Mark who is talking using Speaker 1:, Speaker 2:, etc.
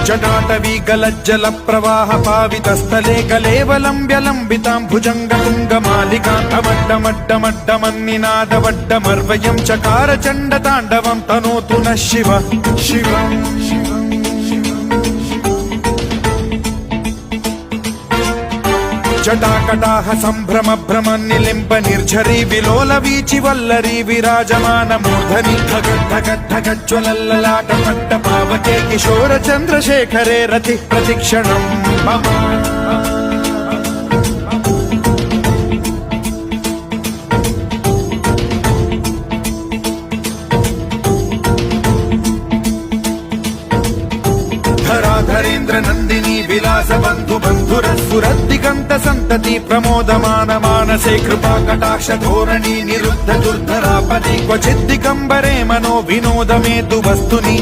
Speaker 1: जटाटवी गलज्जल प्रवाह पावितस्थले कलेवलम्ब्यलम्बितां भुजङ्गतुङ्गमालिकां अमड्डमड्डमड्डमन्निनादवड्डमर्वयं चकार चण्डताण्डवं तनोतु नः शिव शिवम् जटाकटाह सम्भ्रम भ्रम निलिम्ब निर्झरी विलोल वीचि वल्लरी विराजमान मूर्धनि धगद्धगद्धगज्ज्वलल्ललाट पट्ट पावके किशोर चन्द्रशेखरे रति प्रतिक्षणम् मम धराधरेन्द्र नन्दिनी विलास बन्धु बन्धुरस्फुरद्दिगन्त सन्तति प्रमोदमान मानसे कृपा कटाक्ष धोरणी निरुद्ध दुर्धरापदि क्वचिद्दिगम्बरे मनो विनोदमेतु वस्तुनि